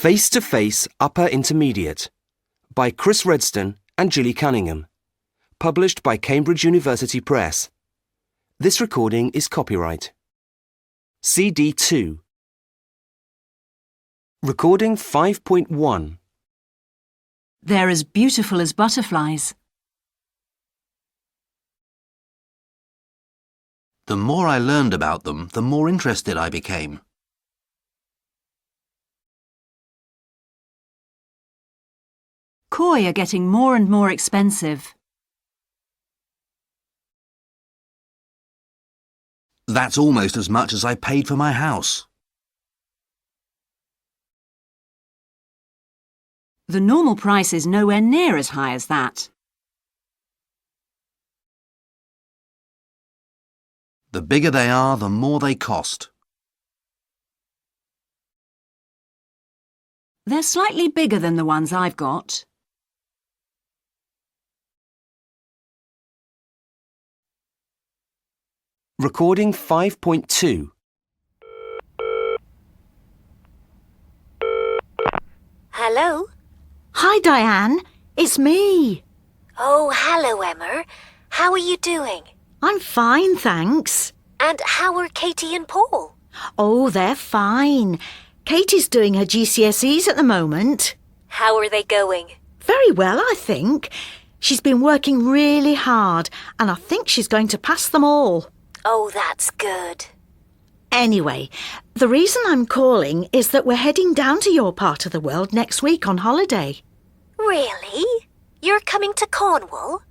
Face2Face Upper Intermediate by Chris Redston and Gilly Cunningham. Published by Cambridge University Press. This recording is copyright. CD2. Recording 5.1. They're as beautiful as butterflies. The more I learned about them, the more interested I became. Koi are getting more and more expensive. That's almost as much as I paid for my house. The normal price is nowhere near as high as that. The bigger they are, the more they cost. They're slightly bigger than the ones I've got. Recording 5.2. Hello? Hi, Diane. It's me. Oh, hello, Emma. How are you doing? I'm fine, thanks. And how are Katie and Paul? Oh, they're fine. Katie's doing her GCSEs at the moment. How are they going? Very well, I think. She's been working really hard, and I think she's going to pass them all. Oh, that's good. Anyway, the reason I'm calling is that we're heading down to your part of the world next week on holiday. Really? You're coming to Cornwall?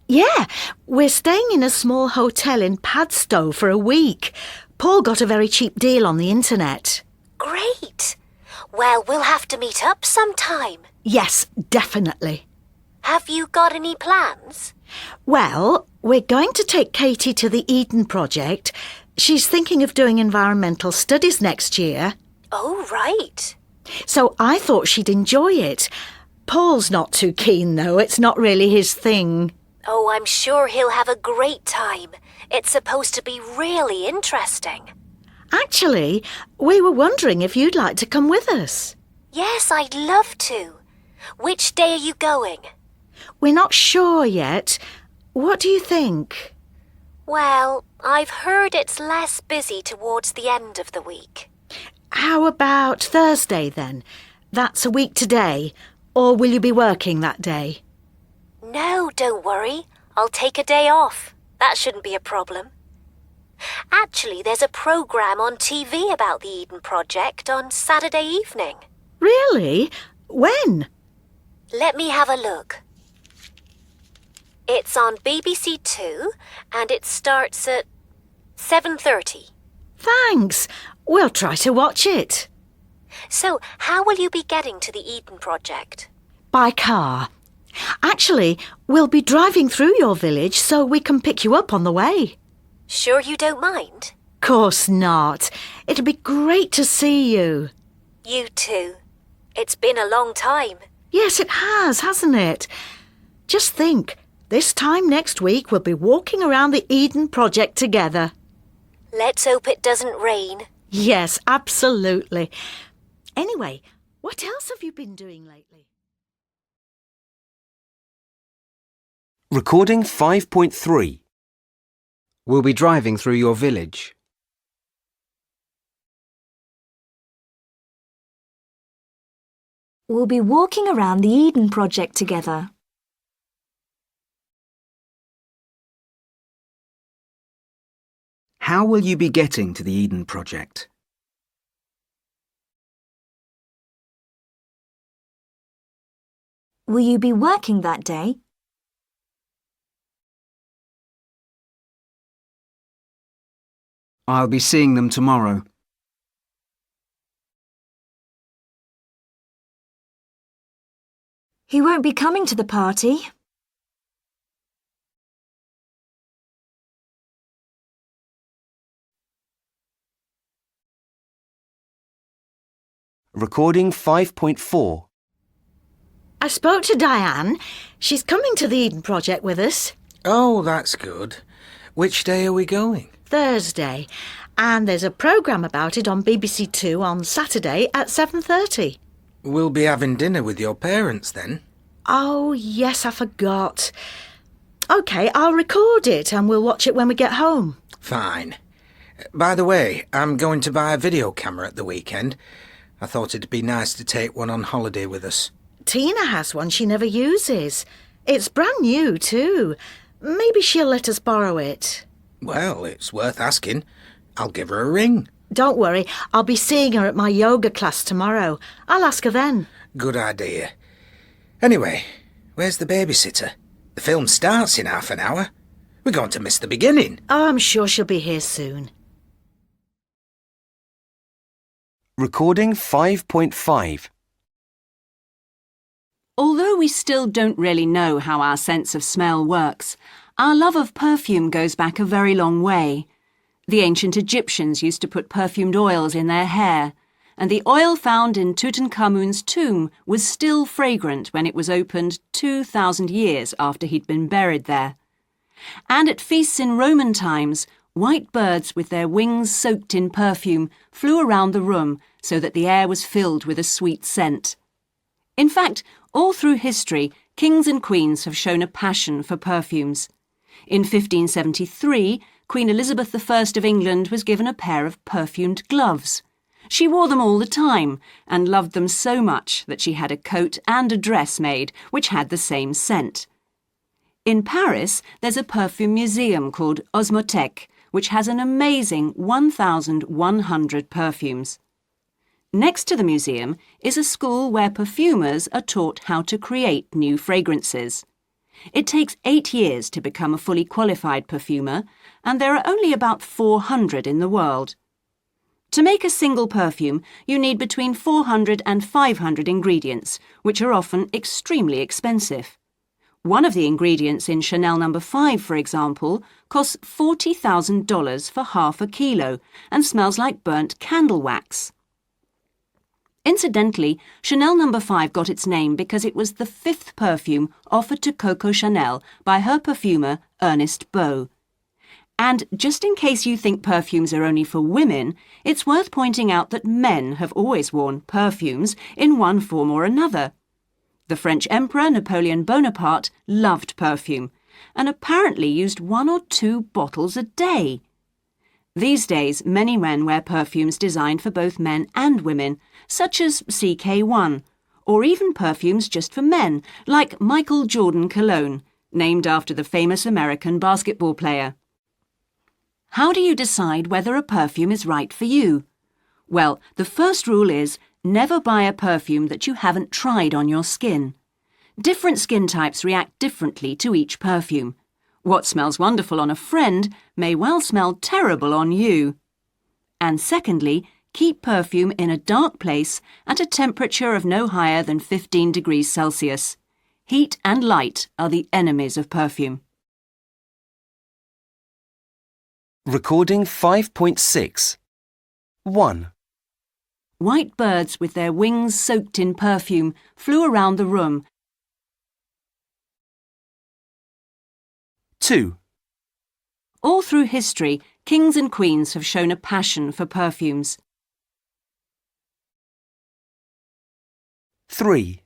Yeah, we're staying in a small hotel in Padstow for a week. Paul got a very cheap deal on the internet. Great. Well, we'll have to meet up sometime. Yes, definitely. Have you got any plans? Well, we're going to take Katie to the Eden Project. She's thinking of doing environmental studies next year. Oh, right. So I thought she'd enjoy it. Paul's not too keen, though. It's not really his thing. Oh, I'm sure he'll have a great time. It's supposed to be really interesting. Actually, we were wondering if you'd like to come with us. Yes, I'd love to. Which day are you going? We're not sure yet. What do you think? Well, I've heard it's less busy towards the end of the week. How about Thursday, then? That's a week today. Or will you be working that day? No, don't worry. I'll take a day off. That shouldn't be a problem. Actually, there's a programme on TV about the Eden Project on Saturday evening. Really? When? Let me have a look. It's on BBC2 and it starts at 7:30. Thanks. We'll try to watch it. So, how will you be getting to the Eden Project? By car. Actually, we'll be driving through your village so we can pick you up on the way. Sure you don't mind? Course not. It'll be great to see you. You too. It's been a long time. Yes, it has, hasn't it? Just think, this time next week we'll be walking around the Eden Project together. Let's hope it doesn't rain. Yes, absolutely. Anyway, what else have you been doing lately? Recording 5.3. We'll be driving through your village. We'll be walking around the Eden Project together. How will you be getting to the Eden Project? Will you be working that day? I'll be seeing them tomorrow. He won't be coming to the party. Recording 5.4. I spoke to Diane. She's coming to the Eden Project with us. Oh, that's good. Which day are we going? Thursday. And there's a programme about it on BBC2 on Saturday at 7:30. We'll be having dinner with your parents then. Oh, yes, I forgot. OK, I'll record it and we'll watch it when we get home. Fine. By the way, I'm going to buy a video camera at the weekend. I thought it'd be nice to take one on holiday with us. Tina has one she never uses. It's brand new, too. Maybe she'll let us borrow it. Well, it's worth asking. I'll give her a ring. Don't worry, I'll be seeing her at my yoga class tomorrow. I'll ask her then. Good idea. Anyway, where's the babysitter? The film starts in half an hour. We're going to miss the beginning. Oh, I'm sure she'll be here soon. Recording 5.5. Although we still don't really know how our sense of smell works, our love of perfume goes back a very long way. The ancient Egyptians used to put perfumed oils in their hair, and the oil found in Tutankhamun's tomb was still fragrant when it was opened 2,000 years after he'd been buried there. And at feasts in Roman times, white birds with their wings soaked in perfume flew around the room so that the air was filled with a sweet scent. In fact, all through history, kings and queens have shown a passion for perfumes. In 1573, Queen Elizabeth I of England was given a pair of perfumed gloves. She wore them all the time and loved them so much that she had a coat and a dress made which had the same scent. In Paris, there's a perfume museum called Osmothèque, which has an amazing 1,100 perfumes. Next to the museum is a school where perfumers are taught how to create new fragrances. It takes 8 years to become a fully qualified perfumer, and there are only about 400 in the world. To make a single perfume, you need between 400 and 500 ingredients, which are often extremely expensive. One of the ingredients in Chanel No. 5, for example, costs $40,000 for half a kilo and smells like burnt candle wax. Incidentally, Chanel No. 5 got its name because it was the 5th perfume offered to Coco Chanel by her perfumer, Ernest Beau. And just in case you think perfumes are only for women, it's worth pointing out that men have always worn perfumes in one form or another. The French Emperor Napoleon Bonaparte loved perfume and apparently used 1 or 2 bottles a day. These days, many men wear perfumes designed for both men and women, such as CK1, or even perfumes just for men, like Michael Jordan Cologne, named after the famous American basketball player. How do you decide whether a perfume is right for you? Well, the first rule is never buy a perfume that you haven't tried on your skin. Different skin types react differently to each perfume. What smells wonderful on a friend may well smell terrible on you. And secondly, keep perfume in a dark place at a temperature of no higher than 15 degrees Celsius. Heat and light are the enemies of perfume. Recording 5.6. 1. White birds with their wings soaked in perfume flew around the room. 2. All through history, kings and queens have shown a passion for perfumes. 3.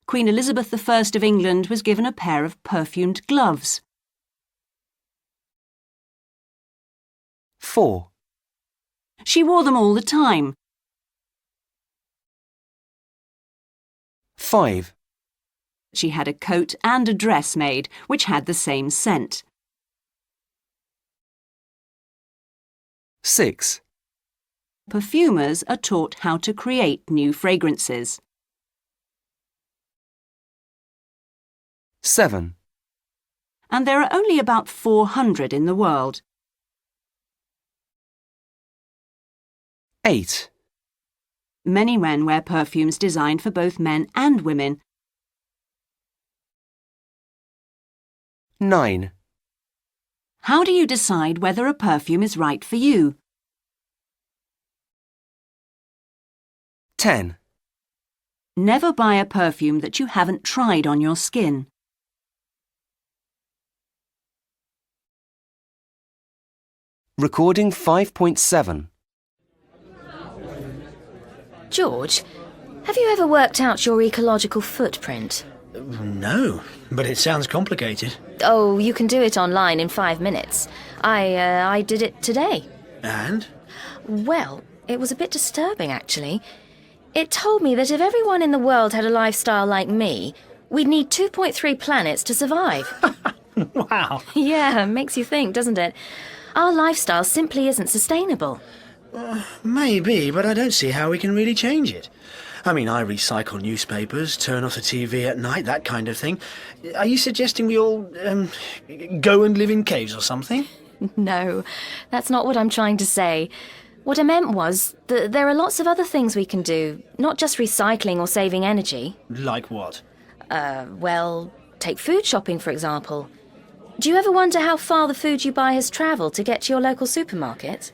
Queen Elizabeth I of England was given a pair of perfumed gloves. 4. She wore them all the time. 5. She had a coat and a dress made, which had the same scent. 6. Perfumers are taught how to create new fragrances. 7. And there are only about 400 in the world. 8. Many men wear perfumes designed for both men and women. 9. How do you decide whether a perfume is right for you? 10. Never buy a perfume that you haven't tried on your skin. Recording 5.7. George, Have you ever worked out your ecological footprint? No, but it sounds complicated. Oh, you can do it online in 5 minutes. I did it today. And? Well, it was a bit disturbing, actually. It told me that if everyone in the world had a lifestyle like me, we'd need 2.3 planets to survive. Wow. Yeah, makes you think, doesn't it? Our lifestyle simply isn't sustainable. Maybe, but I don't see how we can really change it. I mean, I recycle newspapers, turn off the TV at night, that kind of thing. Are you suggesting we all, go and live in caves or something? No, that's not what I'm trying to say. What I meant was that there are lots of other things we can do, not just recycling or saving energy. Like what? Well, take food shopping, for example. Do you ever wonder how far the food you buy has travelled to get to your local supermarket?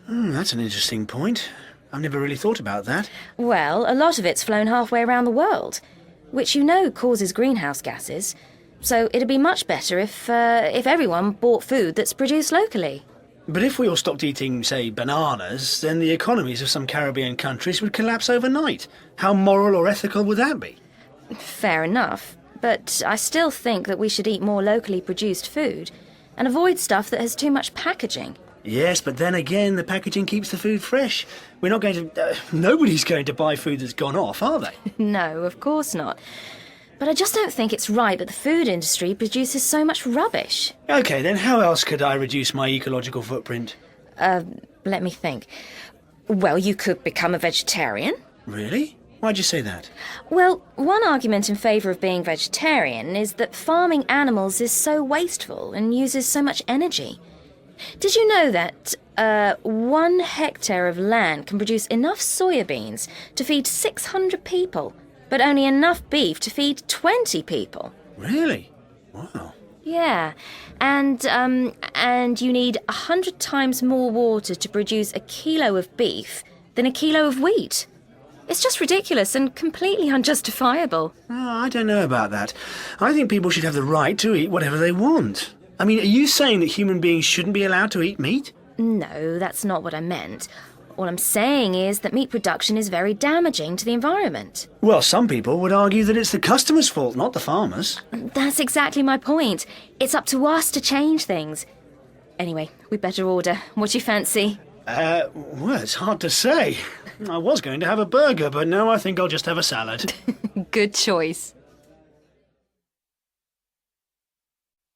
That's an interesting point. I've never really thought about that. Well, a lot of it's flown halfway around the world, which you know causes greenhouse gases. So it'd be much better if everyone bought food that's produced locally. But if we all stopped eating, say, bananas, then the economies of some Caribbean countries would collapse overnight. How moral or ethical would that be? Fair enough, but I still think that we should eat more locally produced food and avoid stuff that has too much packaging. Yes, but then again, the packaging keeps the food fresh. We're not going to... nobody's going to buy food that's gone off, are they? No, of course not. But I just don't think it's right that the food industry produces so much rubbish. OK, then how else could I reduce my ecological footprint? Let me think. Well, you could become a vegetarian. Really? Why'd you say that? Well, one argument in favour of being vegetarian is that farming animals is so wasteful and uses so much energy. Did you know that 1 hectare of land can produce enough soya beans to feed 600 people, but only enough beef to feed 20 people? Really? Wow. Yeah, and you need 100 times more water to produce a kilo of beef than a kilo of wheat. It's just ridiculous and completely unjustifiable. Oh, I don't know about that. I think people should have the right to eat whatever they want. I mean, are you saying that human beings shouldn't be allowed to eat meat? No, that's not what I meant. All I'm saying is that meat production is very damaging to the environment. Well, some people would argue that it's the customer's fault, not the farmer's. That's exactly my point. It's up to us to change things. Anyway, we'd better order. What do you fancy? Well, it's hard to say. I was going to have a burger, but no, I think I'll just have a salad. Good choice.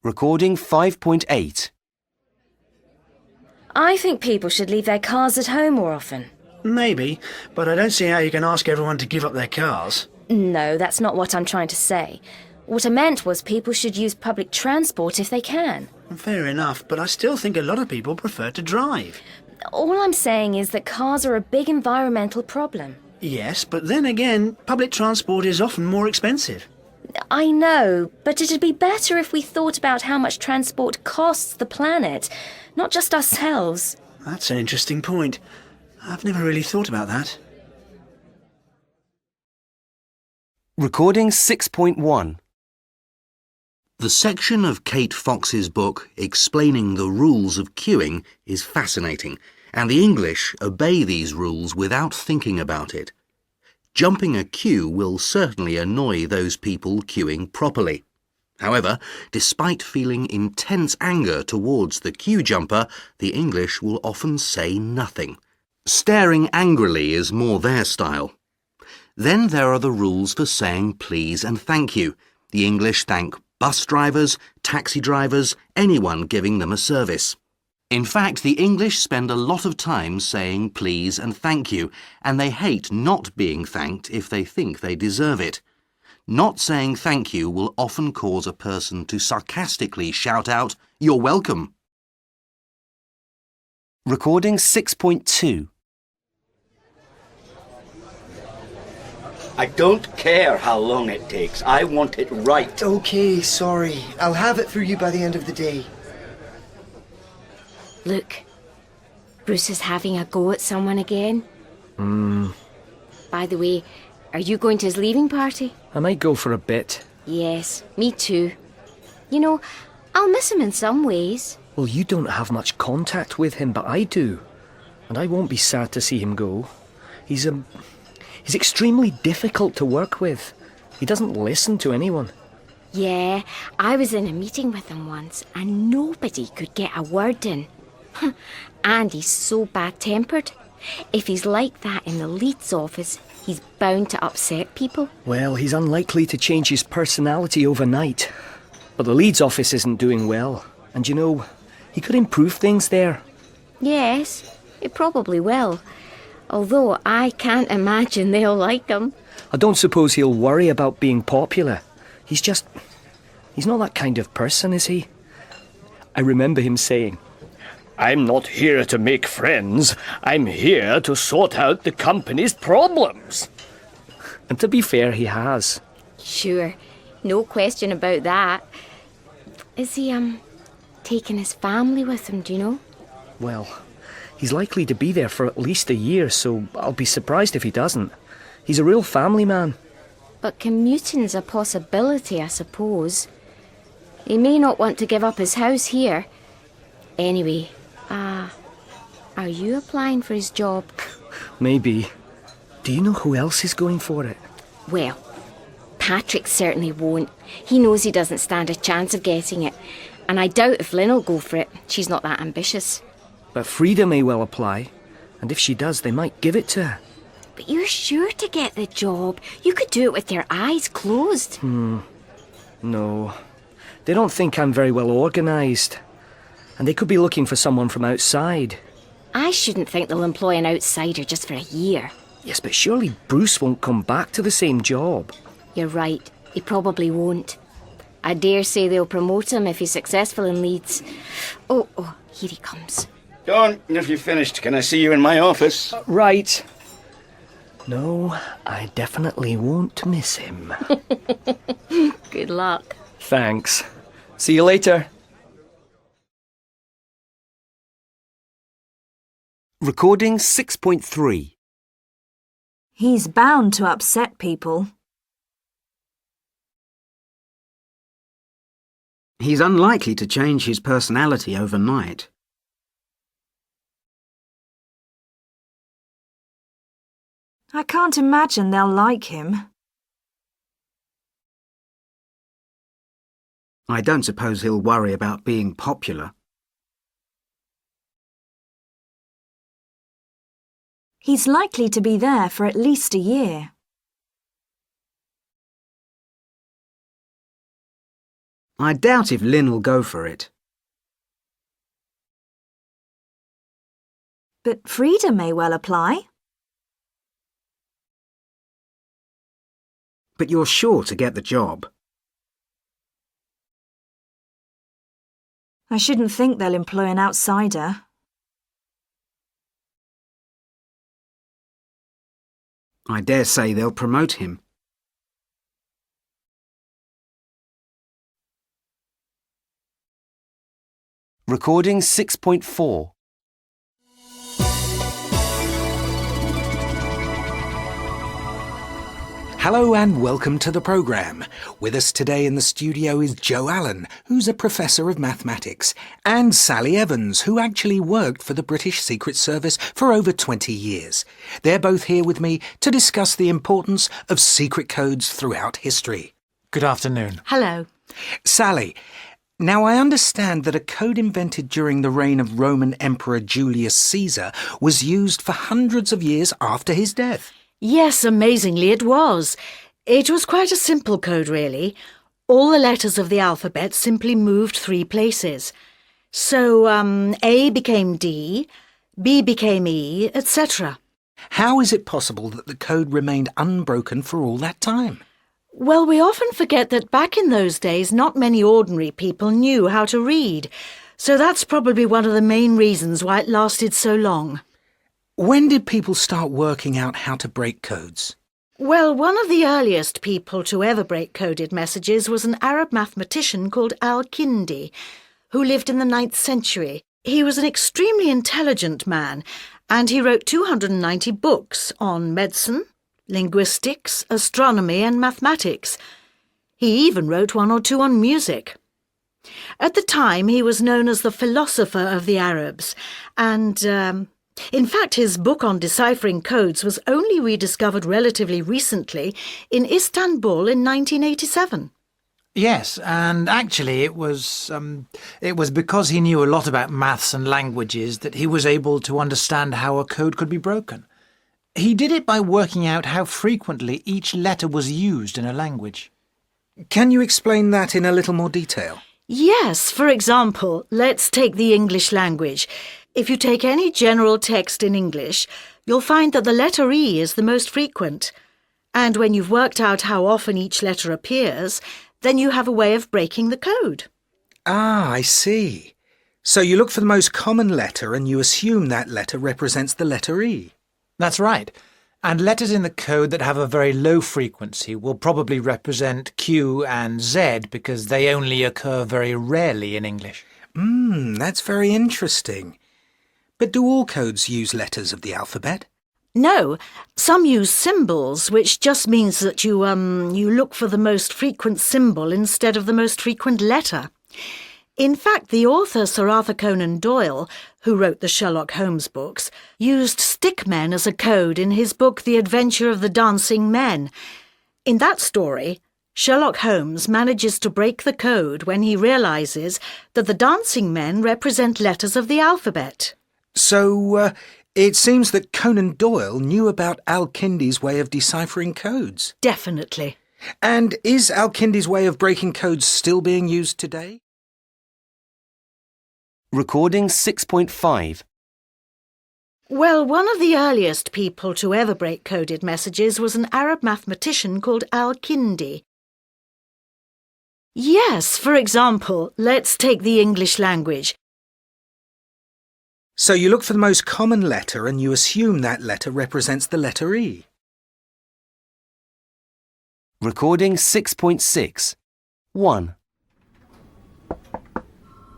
Recording 5.8. I think people should leave their cars at home more often. Maybe, but I don't see how you can ask everyone to give up their cars. No, that's not what I'm trying to say. What I meant was people should use public transport if they can. Fair enough, but I still think a lot of people prefer to drive. All I'm saying is that cars are a big environmental problem. Yes, but then again, public transport is often more expensive. I know, but it'd be better if we thought about how much transport costs the planet, not just ourselves. That's an interesting point. I've never really thought about that. Recording 6.1. The section of Kate Fox's book explaining the rules of queuing is fascinating, and the English obey these rules without thinking about it. Jumping a queue will certainly annoy those people queuing properly. However, despite feeling intense anger towards the queue jumper, the English will often say nothing. Staring angrily is more their style. Then there are the rules for saying please and thank you. The English thank bus drivers, taxi drivers, anyone giving them a service. In fact, the English spend a lot of time saying please and thank you, and they hate not being thanked if they think they deserve it. Not saying thank you will often cause a person to sarcastically shout out, "You're welcome." Recording 6.2. I don't care how long it takes. I want it right. Okay, sorry. I'll have it for you by the end of the day. Look, Bruce is having a go at someone again. By the way, are you going to his leaving party? I might go for a bit. Yes, me too. You know, I'll miss him in some ways. Well, you don't have much contact with him, but I do. And I won't be sad to see him go. He's He's extremely difficult to work with. He doesn't listen to anyone. Yeah, I was in a meeting with him once and nobody could get a word in. And he's so bad-tempered. If he's like that in the Leeds office, he's bound to upset people. Well, he's unlikely to change his personality overnight. But the Leeds office isn't doing well. And you know, he could improve things there. Yes, it probably will. Although I can't imagine they'll like him. I don't suppose he'll worry about being popular. He's not that kind of person, is he? I remember him saying, "I'm not here to make friends. I'm here to sort out the company's problems." And to be fair, he has. Sure, no question about that. Is he, taking his family with him, do you know? Well, he's likely to be there for at least a year, so I'll be surprised if he doesn't. He's a real family man. But commuting's a possibility, I suppose. He may not want to give up his house here. Anyway, are you applying for his job? Maybe. Do you know who else is going for it? Well, Patrick certainly won't. He knows he doesn't stand a chance of getting it. And I doubt if Lynn will go for it. She's not that ambitious. But Frida may well apply. And if she does, they might give it to her. But you're sure to get the job. You could do it with your eyes closed. No. They don't think I'm very well organised. And they could be looking for someone from outside. I shouldn't think they'll employ an outsider just for a year. Yes, but surely Bruce won't come back to the same job. You're right. He probably won't. I dare say they'll promote him if he's successful in Leeds. Oh, here he comes. Dawn, if you've finished, can I see you in my office? Right. No, I definitely won't miss him. Good luck. Thanks. See you later. Recording 6.3. He's bound to upset people. He's unlikely to change his personality overnight. I can't imagine they'll like him. I don't suppose he'll worry about being popular. He's likely to be there for at least a year. I doubt if Lynn will go for it. But Frida may well apply. But you're sure to get the job. I shouldn't think they'll employ an outsider. I dare say they'll promote him. Recording 6.4. Hello and welcome to the programme. With us today in the studio is Joe Allen, who's a professor of mathematics, and Sally Evans, who actually worked for the British Secret Service for over 20 years. They're both here with me to discuss the importance of secret codes throughout history. Good afternoon. Hello. Sally, now I understand that a code invented during the reign of Roman Emperor Julius Caesar was used for hundreds of years after his death. Yes, amazingly it was. It was quite a simple code, really. All the letters of the alphabet simply moved 3 places. So, A became D, B became E, etc. How is it possible that the code remained unbroken for all that time? Well, we often forget that back in those days, not many ordinary people knew how to read. So that's probably one of the main reasons why it lasted so long. When did people start working out how to break codes? Well, one of the earliest people to ever break coded messages was an Arab mathematician called Al-Kindi, who lived in the 9th century. He was an extremely intelligent man, and he wrote 290 books on medicine, linguistics, astronomy and mathematics. He even wrote 1 or 2 on music. At the time, he was known as the philosopher of the Arabs, and, In fact, his book on deciphering codes was only rediscovered relatively recently in Istanbul in 1987. Yes, and actually it was because he knew a lot about maths and languages that he was able to understand how a code could be broken. He did it by working out how frequently each letter was used in a language. Can you explain that in a little more detail? Yes, for example, let's take the English language. If you take any general text in English, you'll find that the letter E is the most frequent. And when you've worked out how often each letter appears, then you have a way of breaking the code. Ah, I see. So you look for the most common letter and you assume that letter represents the letter E. That's right. And letters in the code that have a very low frequency will probably represent Q and Z because they only occur very rarely in English. That's very interesting. But do all codes use letters of the alphabet? No, some use symbols, which just means that you look for the most frequent symbol instead of the most frequent letter. In fact, the author Sir Arthur Conan Doyle, who wrote the Sherlock Holmes books, used stickmen as a code in his book The Adventure of the Dancing Men. In that story, Sherlock Holmes manages to break the code when he realises that the dancing men represent letters of the alphabet. So, it seems that Conan Doyle knew about Al-Kindi's way of deciphering codes. Definitely. And is Al-Kindi's way of breaking codes still being used today? Recording 6.5. Well, one of the earliest people to ever break coded messages was an Arab mathematician called Al-Kindi. Yes, for example, let's take the English language. So you look for the most common letter and you assume that letter represents the letter E. Recording 6.6. 1.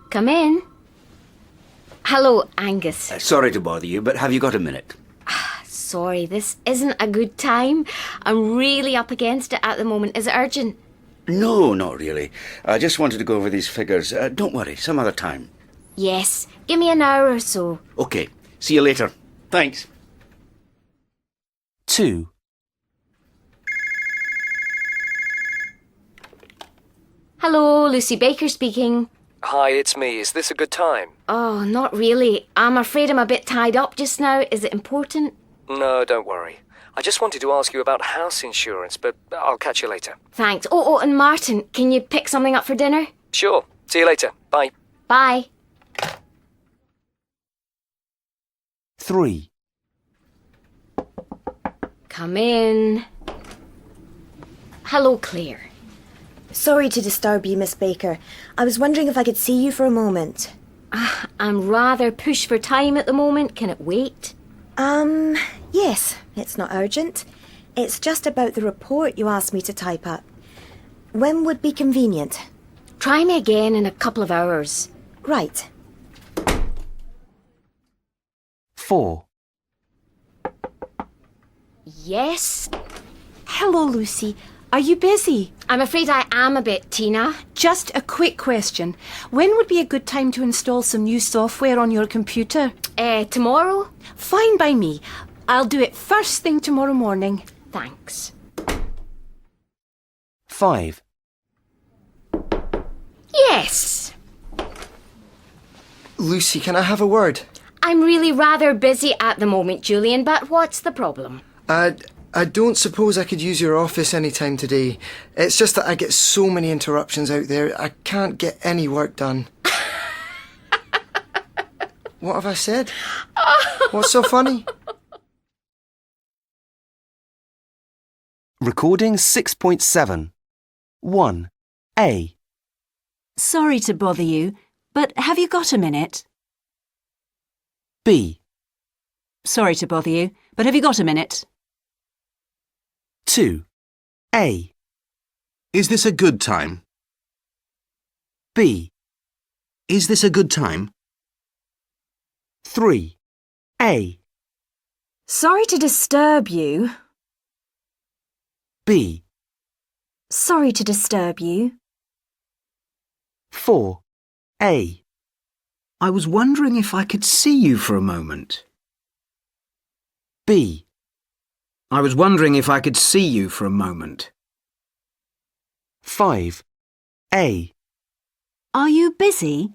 Come in. Hello, Angus. Sorry to bother you, but have you got a minute? Sorry, this isn't a good time. I'm really up against it at the moment. Is it urgent? No, not really. I just wanted to go over these figures. Don't worry, some other time. Yes, give me an hour or so. OK, see you later. Thanks. 2. Hello, Lucy Baker speaking. Hi, it's me. Is this a good time? Oh, not really. I'm afraid I'm a bit tied up just now. Is it important? No, don't worry. I just wanted to ask you about house insurance, but I'll catch you later. Thanks. Oh, and Martin, can you pick something up for dinner? Sure. See you later. Bye. Bye. 3. Come in. Hello, Claire. Sorry to disturb you, Miss Baker. I was wondering if I could see you for a moment. I'm rather pushed for time at the moment. Can it wait? Yes. It's not urgent. It's just about the report you asked me to type up. When would be convenient? Try me again in a couple of hours. Right. 4. Yes? Hello, Lucy. Are you busy? I'm afraid I am a bit, Tina. Just a quick question. When would be a good time to install some new software on your computer? Tomorrow? Fine by me. I'll do it first thing tomorrow morning. Thanks. 5. Yes. Lucy, can I have a word? I'm really rather busy at the moment, Julian, but what's the problem? I don't suppose I could use your office any time today. It's just that I get so many interruptions out there, I can't get any work done. What have I said? What's so funny? Recording 6.7. 1. A. Sorry to bother you, but have you got a minute? B. Sorry to bother you, but have you got a minute? 2. A. Is this a good time? B. Is this a good time? 3. A. Sorry to disturb you. B. Sorry to disturb you. 4. A. I was wondering if I could see you for a moment. B. I was wondering if I could see you for a moment. 5. A. Are you busy?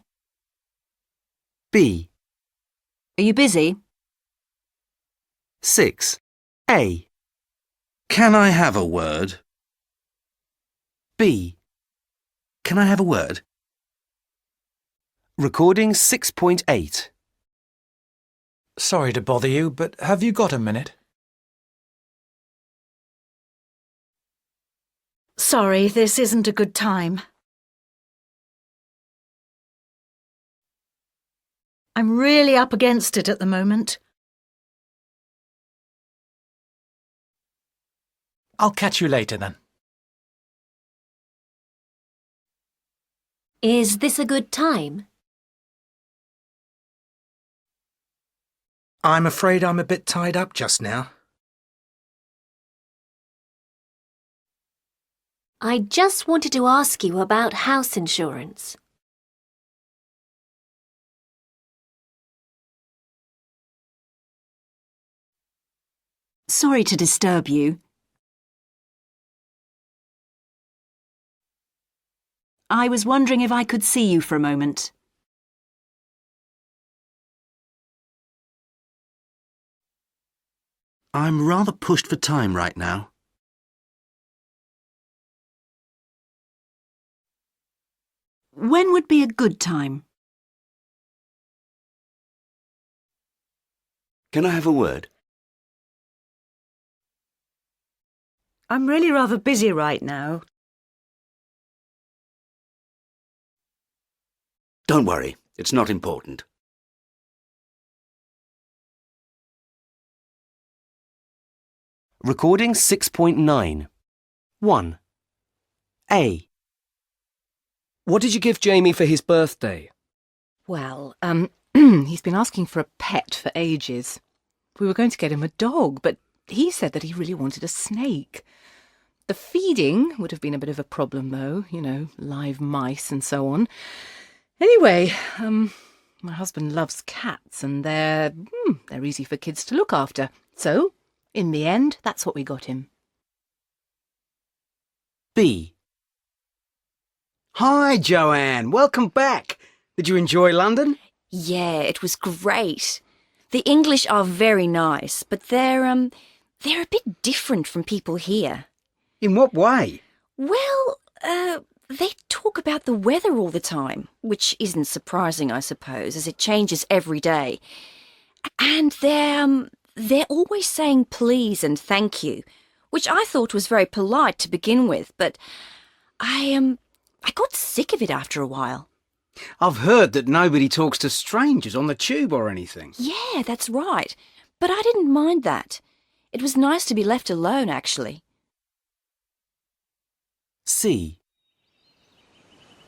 B. Are you busy? 6. A. Can I have a word? B. Can I have a word? Recording 6.8. Sorry to bother you, but have you got a minute? Sorry, this isn't a good time. I'm really up against it at the moment. I'll catch you later then. Is this a good time? I'm afraid I'm a bit tied up just now. I just wanted to ask you about house insurance. Sorry to disturb you. I was wondering if I could see you for a moment. I'm rather pushed for time right now. When would be a good time? Can I have a word? I'm really rather busy right now. Don't worry, it's not important. Recording 6.9. 1. A. What did you give Jamie for his birthday? Well, he's been asking for a pet for ages. We were going to get him a dog, but he said that he really wanted a snake. The feeding would have been a bit of a problem, though, you know, live mice and so on. Anyway, my husband loves cats, and they're easy for kids to look after. So, in the end, that's what we got him. B. Hi, Joanne. Welcome back. Did you enjoy London? Yeah, it was great. The English are very nice, but they're a bit different from people here. In what way? Well, they talk about the weather all the time, which isn't surprising, I suppose, as it changes every day. And they're always saying please and thank you, which I thought was very polite to begin with, but I got sick of it after a while. I've heard that nobody talks to strangers on the tube or anything. Yeah, that's right. But I didn't mind that. It was nice to be left alone, actually. C.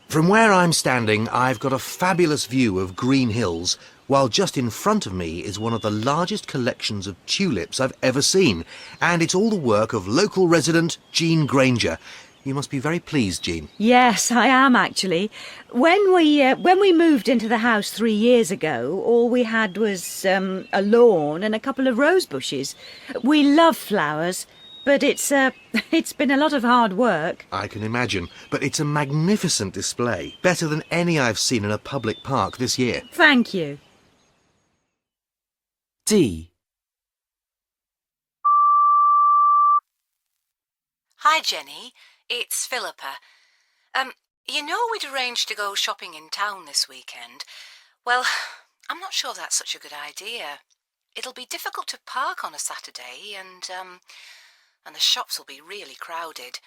From where I'm standing, I've got a fabulous view of Green Hills, while just in front of me is one of the largest collections of tulips I've ever seen, and it's all the work of local resident Jean Granger. You must be very pleased, Jean. Yes, I am actually. When we moved into the house 3 years ago, all we had was a lawn and a couple of rose bushes. We love flowers, but it's been a lot of hard work. I can imagine, but it's a magnificent display, better than any I've seen in a public park this year. Thank you. D. Hi, Jenny. It's Philippa. You know we'd arranged to go shopping in town this weekend. Well, I'm not sure that's such a good idea. It'll be difficult to park on a Saturday, and the shops will be really crowded.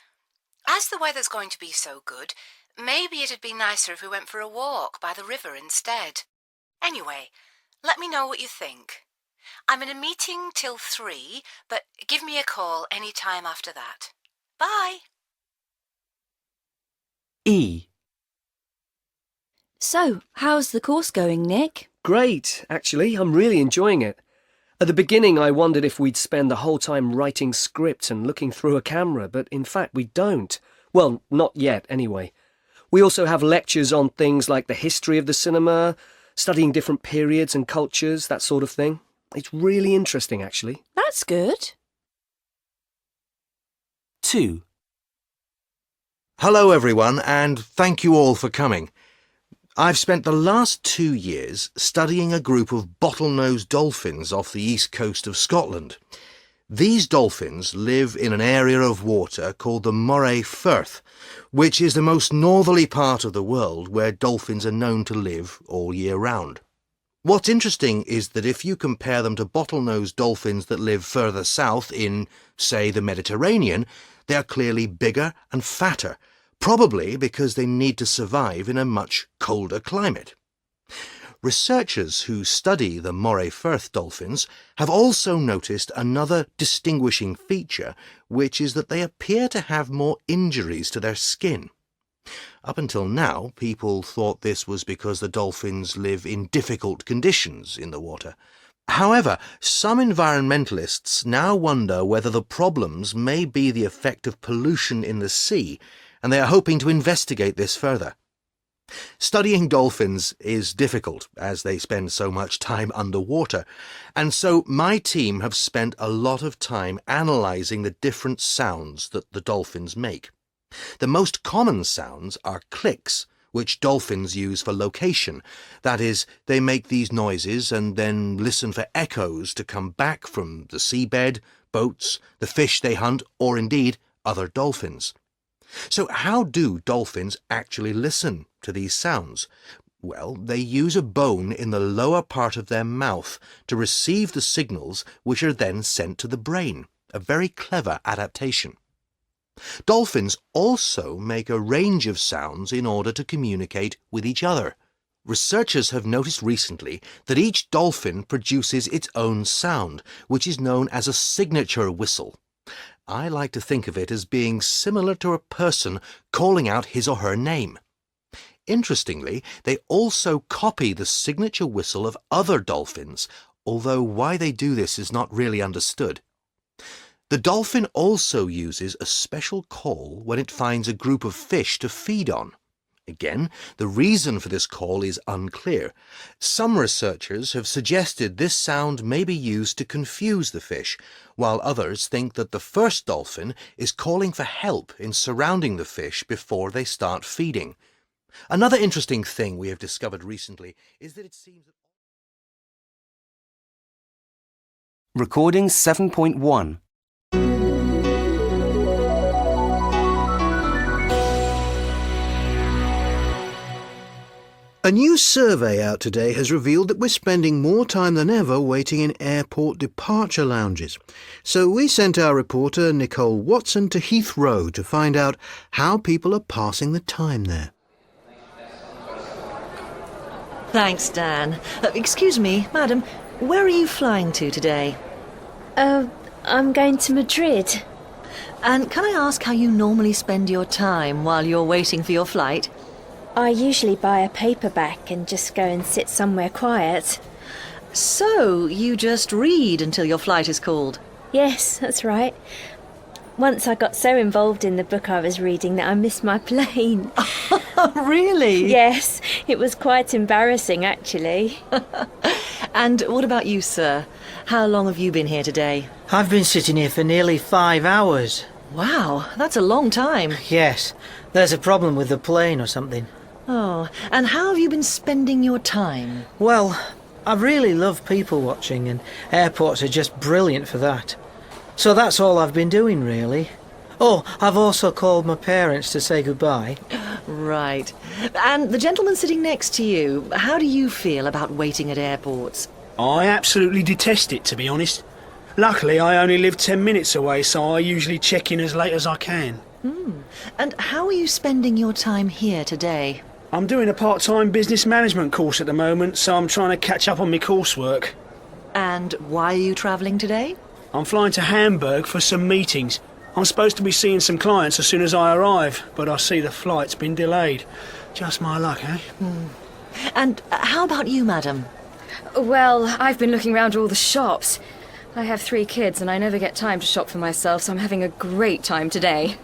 As the weather's going to be so good, maybe it'd be nicer if we went for a walk by the river instead. Anyway, let me know what you think. I'm in a meeting till 3, but give me a call any time after that. Bye. E. So, how's the course going, Nick? Great, actually. I'm really enjoying it. At the beginning, I wondered if we'd spend the whole time writing scripts and looking through a camera, but in fact we don't. Well, not yet, anyway. We also have lectures on things like the history of the cinema, studying different periods and cultures, that sort of thing. It's really interesting, actually. That's good. 2. Hello, everyone, and thank you all for coming. I've spent the last 2 years studying a group of bottlenose dolphins off the east coast of Scotland. These dolphins live in an area of water called the Moray Firth, which is the most northerly part of the world where dolphins are known to live all year round. What's interesting is that if you compare them to bottlenose dolphins that live further south in, say, the Mediterranean, they are clearly bigger and fatter, probably because they need to survive in a much colder climate. Researchers who study the Moray Firth dolphins have also noticed another distinguishing feature, which is that they appear to have more injuries to their skin. Up until now, people thought this was because the dolphins live in difficult conditions in the water. However, some environmentalists now wonder whether the problems may be the effect of pollution in the sea, and they are hoping to investigate this further. Studying dolphins is difficult, as they spend so much time underwater, and so my team have spent a lot of time analysing the different sounds that the dolphins make. The most common sounds are clicks, which dolphins use for location. That is, they make these noises and then listen for echoes to come back from the seabed, boats, the fish they hunt, or indeed other dolphins. So how do dolphins actually listen to these sounds? Well, they use a bone in the lower part of their mouth to receive the signals which are then sent to the brain. A very clever adaptation. Dolphins also make a range of sounds in order to communicate with each other. Researchers have noticed recently that each dolphin produces its own sound, which is known as a signature whistle. I like to think of it as being similar to a person calling out his or her name. Interestingly, they also copy the signature whistle of other dolphins, although why they do this is not really understood. The dolphin also uses a special call when it finds a group of fish to feed on. Again, the reason for this call is unclear. Some researchers have suggested this sound may be used to confuse the fish, while others think that the first dolphin is calling for help in surrounding the fish before they start feeding. Another interesting thing we have discovered recently is that it seems that... Recording 7.1. A new survey out today has revealed that we're spending more time than ever waiting in airport departure lounges. So we sent our reporter Nicole Watson to Heathrow to find out how people are passing the time there. Thanks, Dan. Excuse me, madam, where are you flying to today? I'm going to Madrid. And can I ask how you normally spend your time while you're waiting for your flight? I usually buy a paperback and just go and sit somewhere quiet. So, you just read until your flight is called? Yes, that's right. Once I got so involved in the book I was reading that I missed my plane. Really? Yes, it was quite embarrassing, actually. And what about you, sir? How long have you been here today? I've been sitting here for nearly 5 hours. Wow, that's a long time. Yes, there's a problem with the plane or something. Oh, and how have you been spending your time? Well, I really love people watching, and airports are just brilliant for that. So that's all I've been doing, really. Oh, I've also called my parents to say goodbye. Right. And the gentleman sitting next to you, how do you feel about waiting at airports? I absolutely detest it, to be honest. Luckily, I only live 10 minutes away, so I usually check in as late as I can. And how are you spending your time here today? I'm doing a part-time business management course at the moment, so I'm trying to catch up on my coursework. And why are you travelling today? I'm flying to Hamburg for some meetings. I'm supposed to be seeing some clients as soon as I arrive, but I see the flight's been delayed. Just my luck, eh? And how about you, madam? Well, I've been looking around all the shops. I have 3 kids and I never get time to shop for myself, so I'm having a great time today.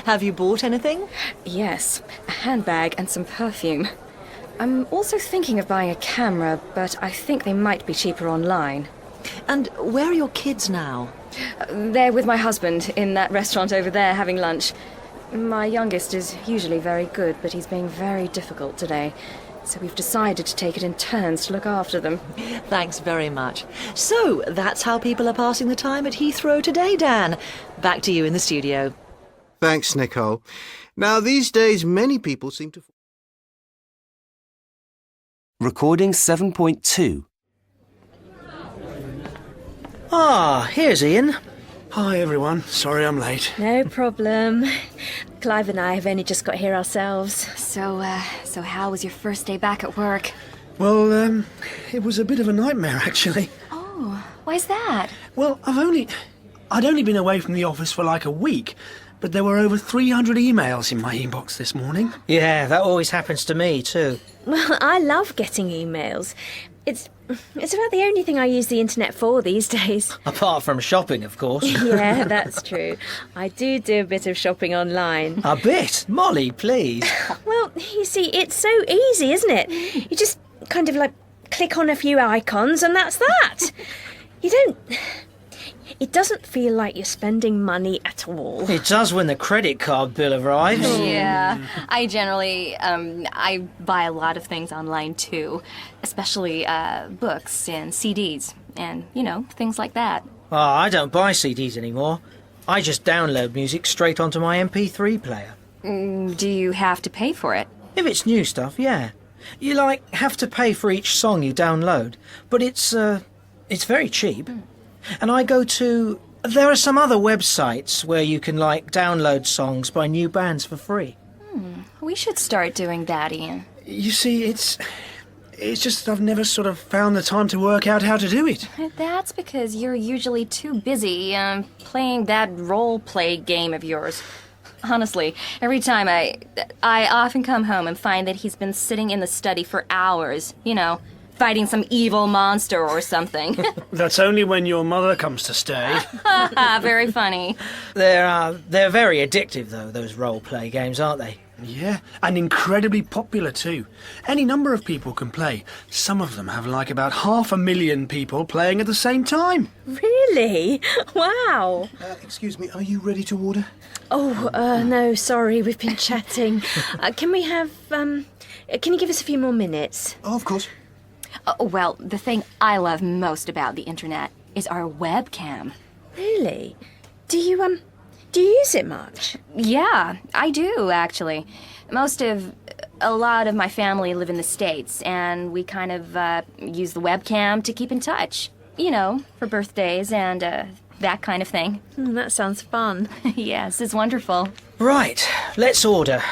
Have you bought anything? Yes, a handbag and some perfume. I'm also thinking of buying a camera, but I think they might be cheaper online. And where are your kids now? They're with my husband in that restaurant over there having lunch. My youngest is usually very good, but he's being very difficult today. So we've decided to take it in turns to look after them. Thanks very much. So, that's how people are passing the time at Heathrow today, Dan. Back to you in the studio. Thanks, Nicole. Now, these days, many people seem to... Recording 7.2. Ah, here's Ian. Hi, everyone. Sorry I'm late. No problem. Clive and I have only just got here ourselves. So how was your first day back at work? Well, it was a bit of a nightmare, actually. Oh, why's that? Well, I'd only been away from the office for like a week, but there were over 300 emails in my inbox this morning. Yeah, that always happens to me too. Well, I love getting emails. It's about the only thing I use the internet for these days. Apart from shopping, of course. Yeah, that's true. I do a bit of shopping online. A bit? Molly, please. Well, you see, it's so easy, isn't it? You just kind of like click on a few icons and that's that. It doesn't feel like you're spending money at all. It does when the credit card bill arrives. Yeah, I generally, I buy a lot of things online too, especially books and CDs and, things like that. Oh, I don't buy CDs anymore. I just download music straight onto my MP3 player. Do you have to pay for it? If it's new stuff, yeah. You, have to pay for each song you download, but it's very cheap. And I go to... There are some other websites where you can, download songs by new bands for free. We should start doing that, Ian. You see, it's just that I've never sort of found the time to work out how to do it. That's because you're usually too busy playing that role-play game of yours. Honestly, every time I often come home and find that he's been sitting in the study for hours, fighting some evil monster or something. That's only when your mother comes to stay. Very funny. They're very addictive, though, those role-play games, aren't they? Yeah, and incredibly popular, too. Any number of people can play. Some of them have about 500,000 people playing at the same time. Really? Wow. Excuse me, are you ready to order? Oh, no, sorry, we've been chatting. Can we have, can you give us a few more minutes? Oh, of course. Well, the thing I love most about the internet is our webcam. Really? Do you use it much? Yeah, I do, actually. A lot of my family live in the States, and we kind of use the webcam to keep in touch. For birthdays and that kind of thing. That sounds fun. Yes, it's wonderful. Right, let's order.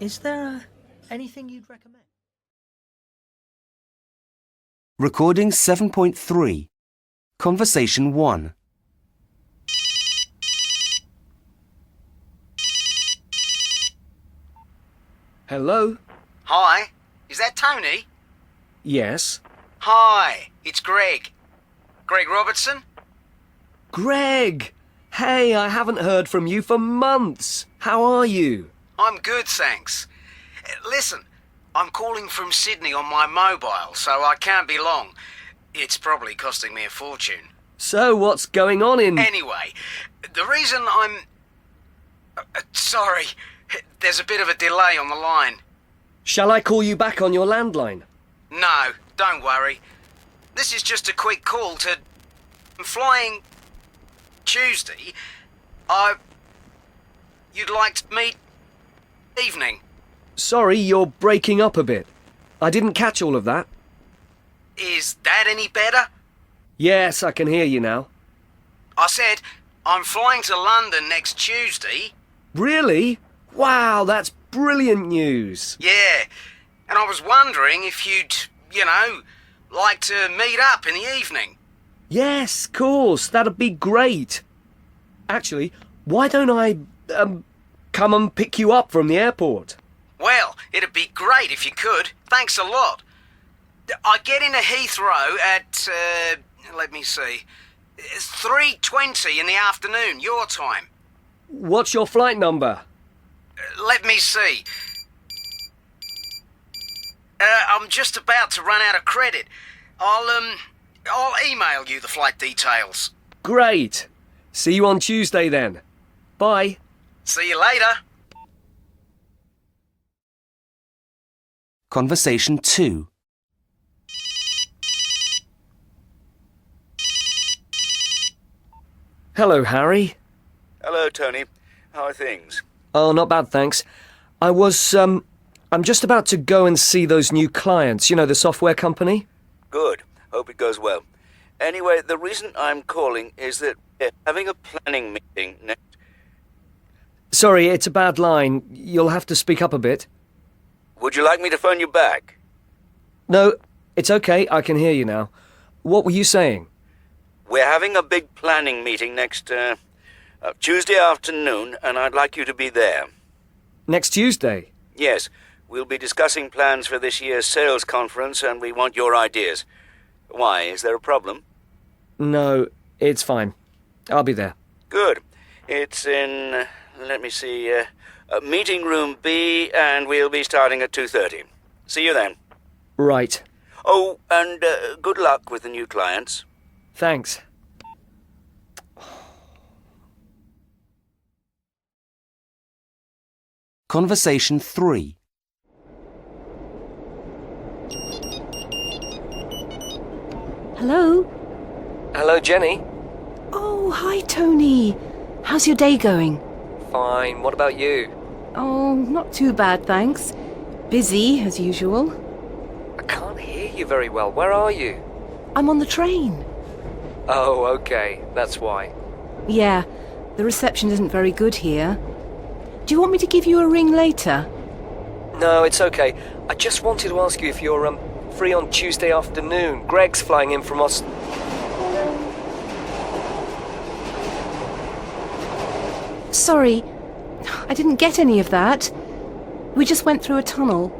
Is there anything you'd recommend? Recording 7.3. Conversation 1. Hello? Hi, is that Tony? Yes. Hi, it's Greg. Greg Robertson? Greg! Hey, I haven't heard from you for months. How are you? I'm good, thanks. Listen, I'm calling from Sydney on my mobile, so I can't be long. It's probably costing me a fortune. So, what's going on in... Anyway, the reason I'm... sorry, there's a bit of a delay on the line. Shall I call you back on your landline? No, don't worry. This is just a quick call to... I'm flying... Tuesday. You'd like to meet... Evening. Sorry, you're breaking up a bit. I didn't catch all of that. Is that any better? Yes, I can hear you now. I said, I'm flying to London next Tuesday. Really? Wow, that's brilliant news. Yeah, and I was wondering if you'd, like to meet up in the evening. Yes, of course, that'd be great. Actually, why don't I, come and pick you up from the airport? Well, it'd be great if you could. Thanks a lot. I get into Heathrow at, let me see, 3:20 in the afternoon, your time. What's your flight number? Let me see. I'm just about to run out of credit. I'll I'll email you the flight details. Great. See you on Tuesday then. Bye. See you later. Conversation 2. Hello, Harry. Hello, Tony. How are things? Oh, not bad, thanks. I'm just about to go and see those new clients, you know, the software company. Good. Hope it goes well. Anyway, the reason I'm calling is that we're having a planning meeting next... Sorry, it's a bad line. You'll have to speak up a bit. Would you like me to phone you back? No, it's okay. I can hear you now. What were you saying? We're having a big planning meeting next Tuesday afternoon, and I'd like you to be there. Next Tuesday? Yes. We'll be discussing plans for this year's sales conference, and we want your ideas. Why? Is there a problem? No, it's fine. I'll be there. Good. It's in, let me see, meeting room B, and we'll be starting at 2:30. See you then. Right. Oh, and good luck with the new clients. Thanks. Conversation 3. Hello? Hello, Jenny. Oh, hi, Tony. How's your day going? Fine. What about you? Oh, not too bad, thanks. Busy, as usual. I can't hear you very well. Where are you? I'm on the train. Oh, okay. That's why. Yeah, the reception isn't very good here. Do you want me to give you a ring later? No, it's okay. I just wanted to ask you if you're free on Tuesday afternoon. Greg's flying in from us. Sorry, I didn't get any of that. We just went through a tunnel.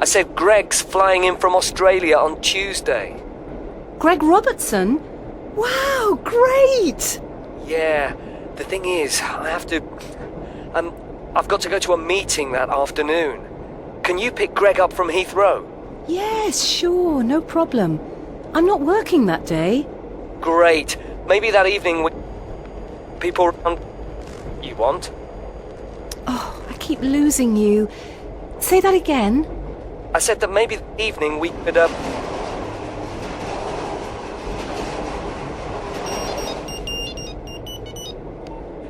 I said Greg's flying in from Australia on Tuesday. Greg Robertson? Wow, great! Yeah, the thing is, I've got to go to a meeting that afternoon. Can you pick Greg up from Heathrow? Yes, sure, no problem. I'm not working that day. Great. Maybe that evening with people around you want? Oh, I keep losing you. Say that again. I said that maybe that evening we could,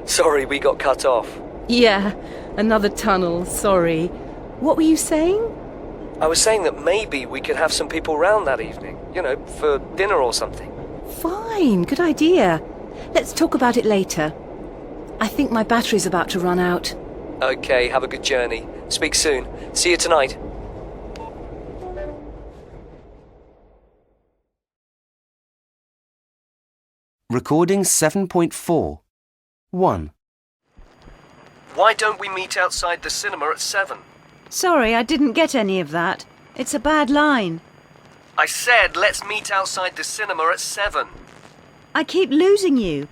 Sorry, we got cut off. Yeah, another tunnel, sorry. What were you saying? I was saying that maybe we could have some people round that evening, you know, for dinner or something. Fine, good idea. Let's talk about it later. I think my battery's about to run out. Okay, have a good journey. Speak soon. See you tonight. Recording 7.4. 1. Why don't we meet outside the cinema at 7? Sorry, I didn't get any of that. It's a bad line. I said let's meet outside the cinema at 7. I keep losing you.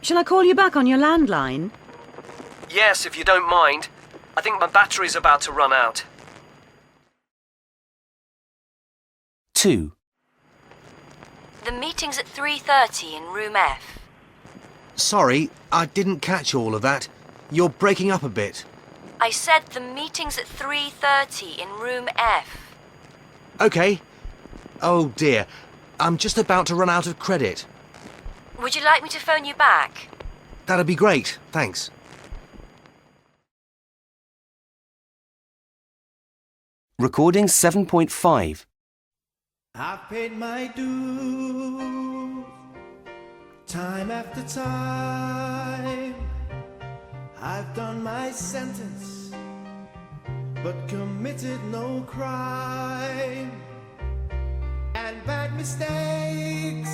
Shall I call you back on your landline? Yes, if you don't mind. I think my battery's about to run out. 2. The meeting's at 3:30 in room F. Sorry, I didn't catch all of that. You're breaking up a bit. I said the meeting's at 3:30 in room F. Okay. Oh dear, I'm just about to run out of credit. Would you like me to phone you back? That'd be great, thanks. Recording 7.5. I've paid my dues time after time. I've done my sentence, but committed no crime. And bad mistakes,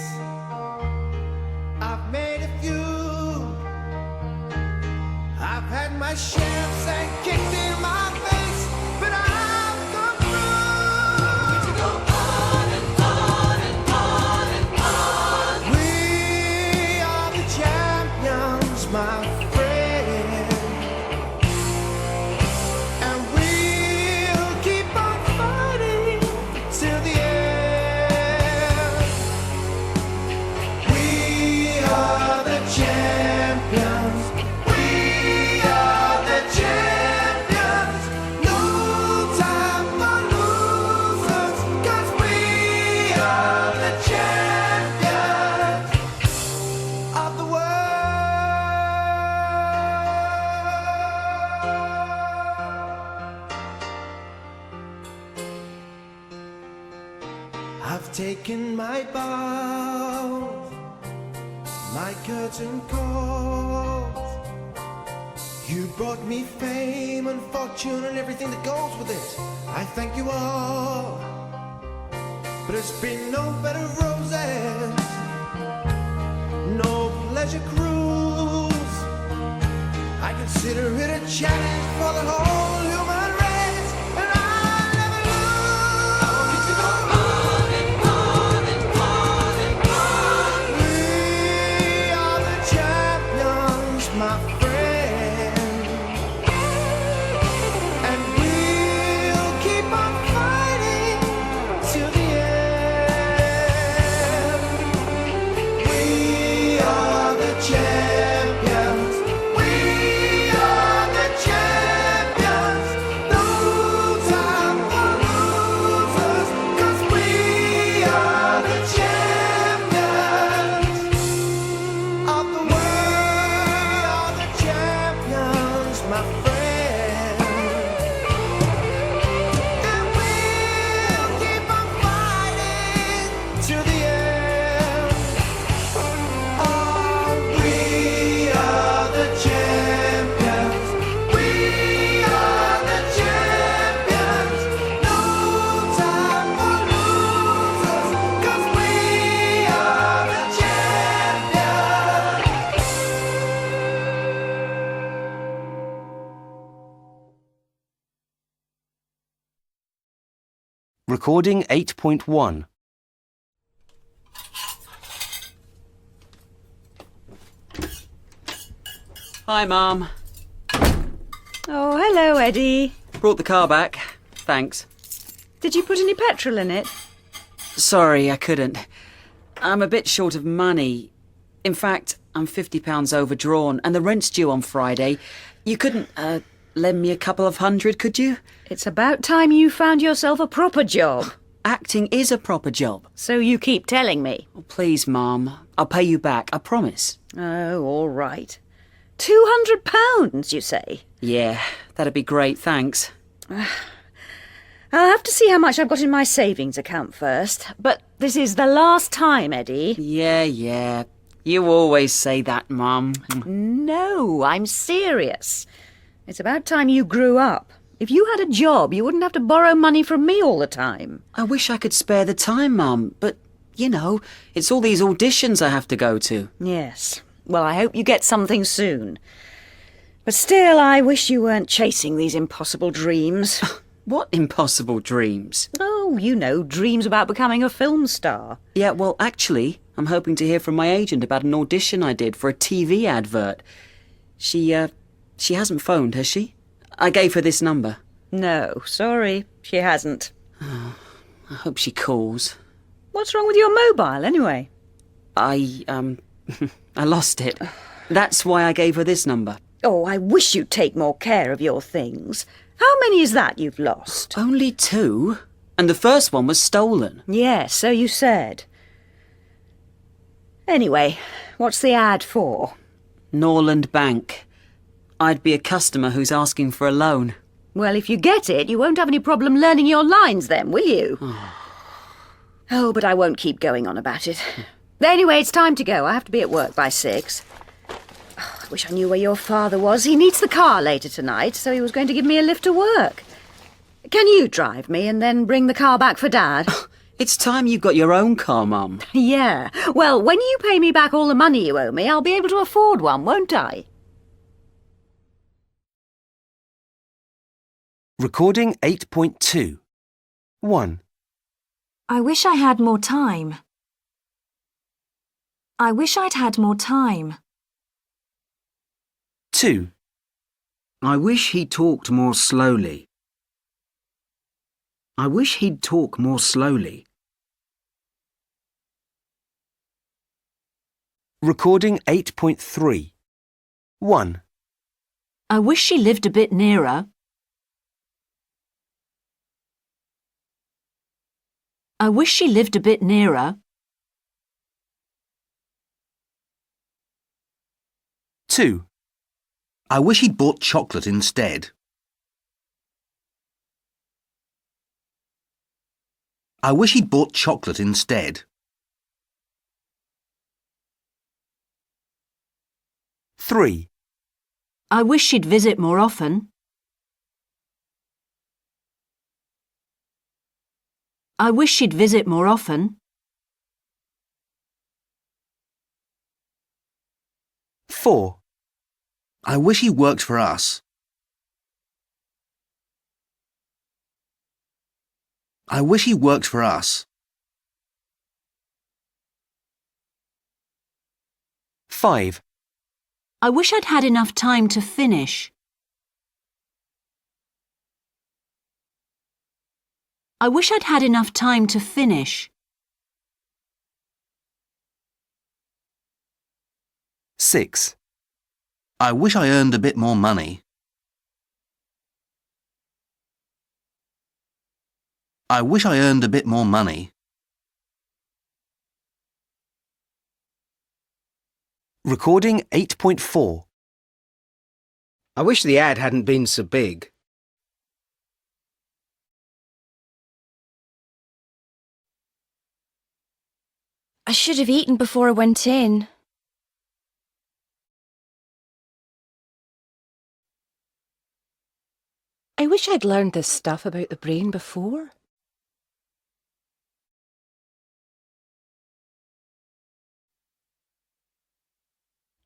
I've made a few. I've had my shafts and kicked in my face, but I've come through. To go on and on and on and on. We are the champions, my friend, and we'll keep on fighting till the end. taken my bow, my curtain calls. You brought me fame and fortune and everything that goes with it. I thank you all, but it's been no bed of roses, no pleasure cruise. I consider it a challenge for the whole human race, and I'll never lose. I want it to go on and on and on and on. We are the champions, my friend, and we'll keep on fighting till the end. We are the champions. We are the champions. No time for losers, 'cause we are the champions of the world. We are the champions, my friend. And we'll keep on fighting to the end. Oh, we are the champions. We are the champions. No time for losers, 'cause we are the champions. Recording 8.1. Hi, Mum. Oh, hello, Eddie. Brought the car back. Thanks. Did you put any petrol in it? Sorry, I couldn't. I'm a bit short of money. In fact, I'm £50 overdrawn, and the rent's due on Friday. You couldn't, lend me a couple of hundred, could you? It's about time you found yourself a proper job. Acting is a proper job. So you keep telling me. Oh, please, Mum. I'll pay you back, I promise. Oh, all right. £200, you say? Yeah, that'd be great, thanks. I'll have to see how much I've got in my savings account first. But this is the last time, Eddie. Yeah. You always say that, Mum. No, I'm serious. It's about time you grew up. If you had a job, you wouldn't have to borrow money from me all the time. I wish I could spare the time, Mum, but, you know, it's all these auditions I have to go to. Yes. Well, I hope you get something soon. But still, I wish you weren't chasing these impossible dreams. What impossible dreams? Oh, you know, dreams about becoming a film star. Yeah, well, actually, I'm hoping to hear from my agent about an audition I did for a TV advert. She hasn't phoned, has she? I gave her this number. No, sorry, she hasn't. I hope she calls. What's wrong with your mobile, anyway? I lost it. That's why I gave her this number. Oh, I wish you'd take more care of your things. How many is that you've lost? Only 2. And the first one was stolen. Yes, so you said. Anyway, what's the ad for? Norland Bank. I'd be a customer who's asking for a loan. Well, if you get it, you won't have any problem learning your lines then, will you? Oh, but I won't keep going on about it. Anyway, it's time to go. I have to be at work by 6. Oh, I wish I knew where your father was. He needs the car later tonight, so he was going to give me a lift to work. Can you drive me and then bring the car back for Dad? It's time you got your own car, Mum. Yeah. Well, when you pay me back all the money you owe me, I'll be able to afford one, won't I? Recording 8.2. 1. I wish I had more time. I wish I'd had more time. 2. I wish he talked more slowly. I wish he'd talk more slowly. Recording 8.3. 1. I wish she lived a bit nearer. I wish she lived a bit nearer. 2. I wish he'd bought chocolate instead. I wish he'd bought chocolate instead. 3. I wish she'd visit more often. I wish she'd visit more often. 4. I wish he worked for us. I wish he worked for us. 5. I wish I'd had enough time to finish. I wish I'd had enough time to finish. 6. I wish I earned a bit more money. I wish I earned a bit more money. Recording 8.4. I wish the ad hadn't been so big. I should have eaten before I went in. I wish I'd learned this stuff about the brain before.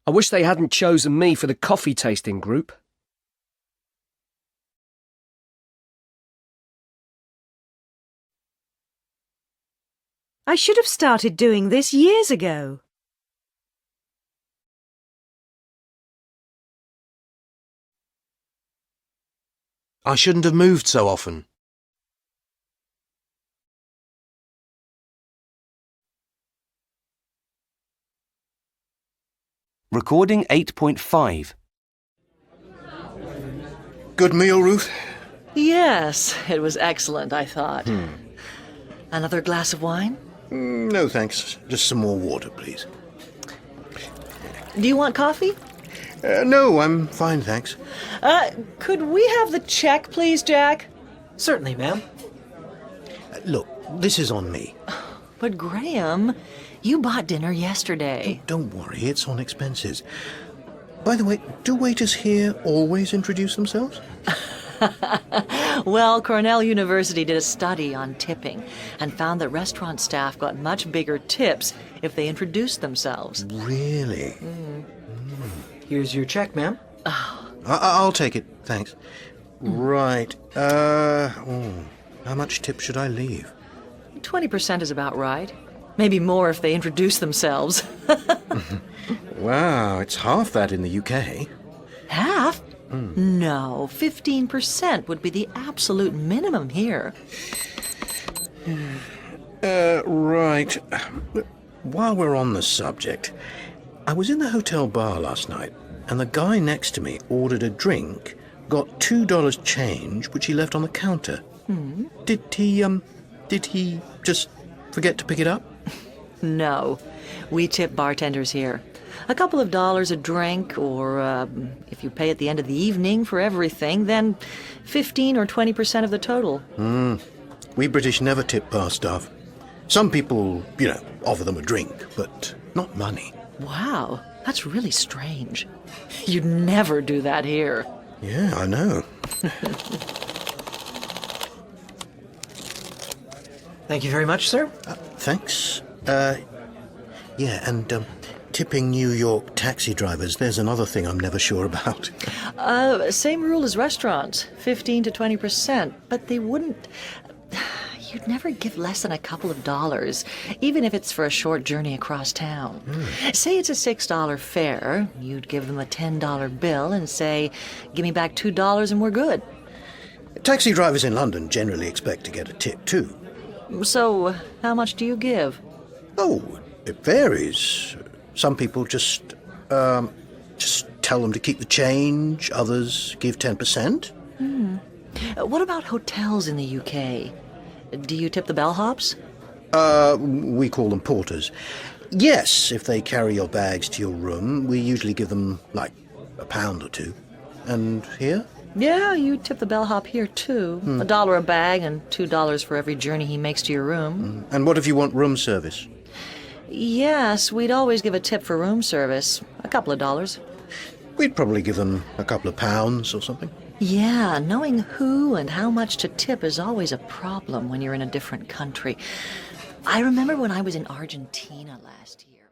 I wish they hadn't chosen me for the coffee tasting group. I should have started doing this years ago. I shouldn't have moved so often. Recording 8.5. Good meal, Ruth? Yes, it was excellent, I thought. Another glass of wine? No, thanks. Just some more water, please. Do you want coffee? No, I'm fine, thanks. Could we have the check, please, Jack? Certainly, ma'am. Look, this is on me. But Graham, you bought dinner yesterday. Don't worry, it's on expenses. By the way, do waiters here always introduce themselves? Well, Cornell University did a study on tipping and found that restaurant staff got much bigger tips if they introduced themselves. Really? Here's your check, ma'am. I'll take it, thanks. Right. How much tip should I leave? 20% is about right. Maybe more if they introduce themselves. Wow, it's half that in the UK. Half? No, 15% would be the absolute minimum here. Right. While we're on the subject, I was in the hotel bar last night, and the guy next to me ordered a drink, got $2 change, which he left on the counter. Did he just forget to pick it up? No. We tip bartenders here. A couple of dollars a drink, or if you pay at the end of the evening for everything, then 15 or 20% of the total. We British never tip bar staff. Some people, offer them a drink, but not money. Wow, that's really strange. You'd never do that here. Yeah, I know. Thank you very much, sir. Thanks. Yeah, and tipping New York taxi drivers, there's another thing I'm never sure about. Same rule as restaurants, 15 to 20%, but they wouldn't... You'd never give less than a couple of dollars, even if it's for a short journey across town. Say it's a $6 fare, you'd give them a $10 bill and say, give me back $2 and we're good. Taxi drivers in London generally expect to get a tip too. So, how much do you give? Oh, it varies. Some people just tell them to keep the change, others give 10%. What about hotels in the UK? Do you tip the bellhops? We call them porters. Yes, if they carry your bags to your room, we usually give them, like, £1 or £2. And here? Yeah, you tip the bellhop here, too. $1 a bag and $2 for every journey he makes to your room. And what if you want room service? Yes, we'd always give a tip for room service. A couple of dollars. We'd probably give them a couple of pounds or something. Yeah, knowing who and how much to tip is always a problem when you're in a different country. I remember when I was in Argentina last year.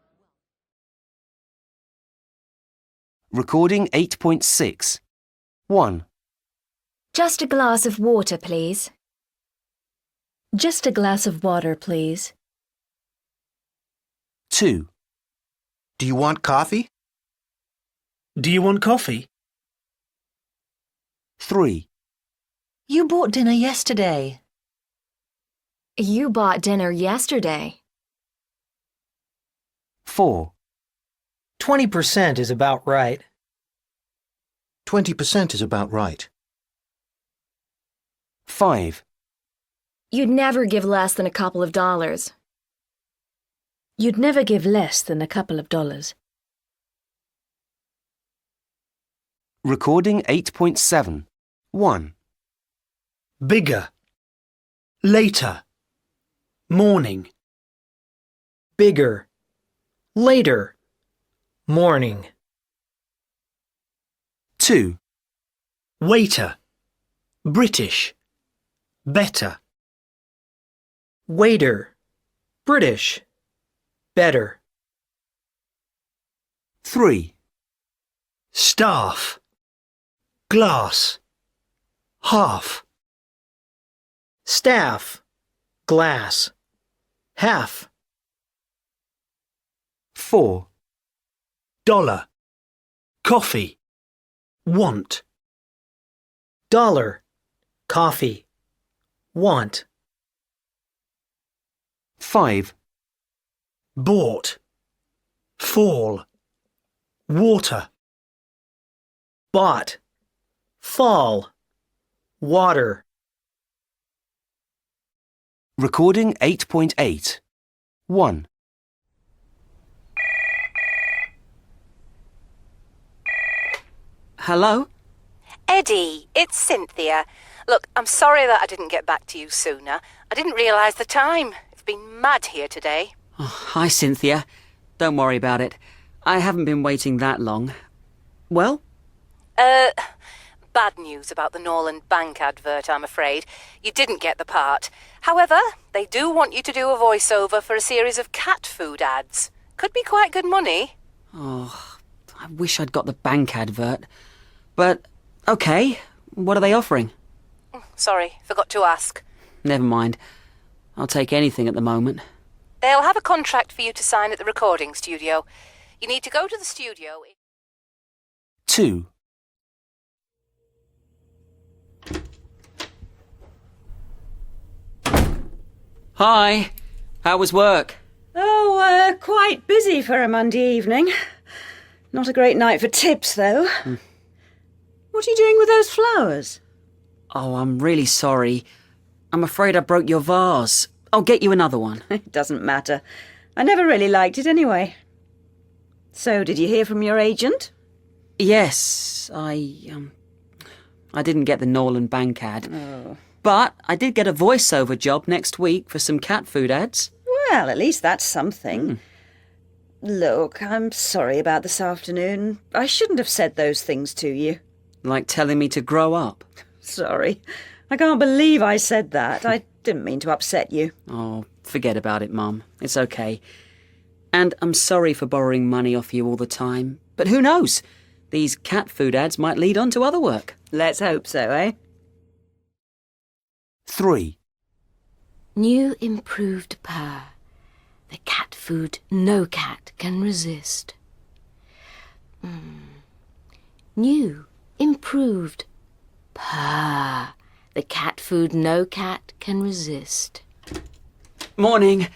Recording 8.6. 1, Just a glass of water, please. Just a glass of water, please. 2, Do you want coffee? Do you want coffee? 3, You bought dinner yesterday. You bought dinner yesterday. 4, 20% is about right. 20% is about right. 5, You'd never give less than a couple of dollars. You'd never give less than a couple of dollars. Recording 8.7. 1, Bigger. Later. Morning. Bigger. Later. Morning. 2, Waiter. British. Better. Waiter. British. Better. 3, Staff. Glass. Half. Staff. Glass. Half. 4, Dollar. Coffee. Want. Dollar. Coffee. Want. 5, Bought. Fall. Water. Bought. Fall. Water. Recording 8.8. 1, Hello? Eddie, it's Cynthia. Look, I'm sorry that I didn't get back to you sooner. I didn't realise the time. It's been mad here today. Oh, hi, Cynthia. Don't worry about it. I haven't been waiting that long. Well? Bad news about the Norland Bank advert, I'm afraid. You didn't get the part. However, they do want you to do a voiceover for a series of cat food ads. Could be quite good money. Oh, I wish I'd got the bank advert. But, okay, what are they offering? Sorry, forgot to ask. Never mind. I'll take anything at the moment. They'll have a contract for you to sign at the recording studio. You need to go to the studio. 2, Hi. How was work? Oh, quite busy for a Monday evening. Not a great night for tips, though. What are you doing with those flowers? Oh, I'm really sorry. I'm afraid I broke your vase. I'll get you another one. It doesn't matter. I never really liked it anyway. So, did you hear from your agent? Yes, I didn't get the Norland Bank ad. Oh. But I did get a voiceover job next week for some cat food ads. Well, at least that's something. Look, I'm sorry about this afternoon. I shouldn't have said those things to you. Like telling me to grow up. Sorry. I can't believe I said that. I didn't mean to upset you. Oh, forget about it, Mum. It's okay. And I'm sorry for borrowing money off you all the time. But who knows? These cat food ads might lead on to other work. Let's hope so, eh? 3, New improved purr. The cat food no cat can resist. New improved purr. The cat food no cat can resist. Morning.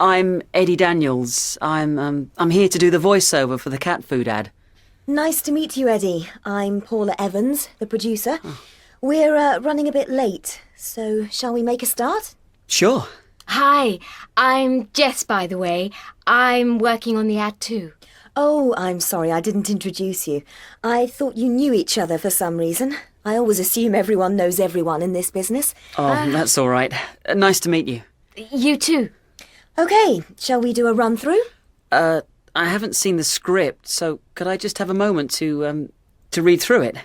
I'm Eddie Daniels. I'm here to do the voiceover for the cat food ad. Nice to meet you, Eddie. I'm Paula Evans, the producer. We're running a bit late, so shall we make a start? Sure. Hi, I'm Jess, by the way. I'm working on the ad too. Oh, I'm sorry, I didn't introduce you. I thought you knew each other for some reason. I always assume everyone knows everyone in this business. Oh, that's all right. Nice to meet you. You too. OK, shall we do a run-through? I haven't seen the script, so could I just have a moment to read through it?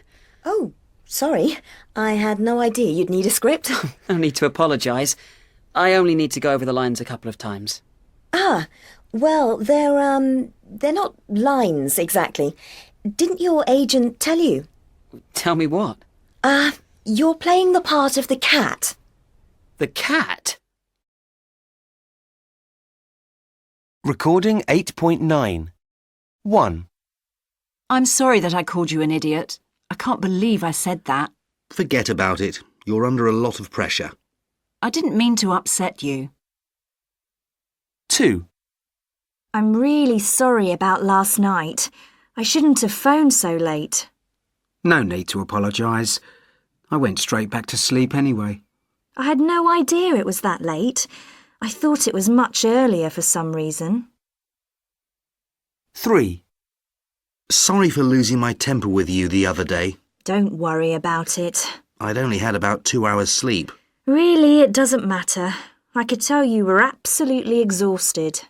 Oh, sorry. I had no idea you'd need a script. No need to apologise. I only need to go over the lines a couple of times. Ah, well, they're not lines exactly. Didn't your agent tell you? Tell me what? You're playing the part of the cat. The cat? Recording 8.9. 1. I'm sorry that I called you an idiot. I can't believe I said that. Forget about it. You're under a lot of pressure. I didn't mean to upset you. 2. I'm really sorry about last night. I shouldn't have phoned so late. No need to apologise. I went straight back to sleep anyway. I had no idea it was that late. I thought it was much earlier for some reason. 3. Sorry for losing my temper with you the other day. Don't worry about it. I'd only had about 2 hours sleep. Really, it doesn't matter. I could tell you were absolutely exhausted.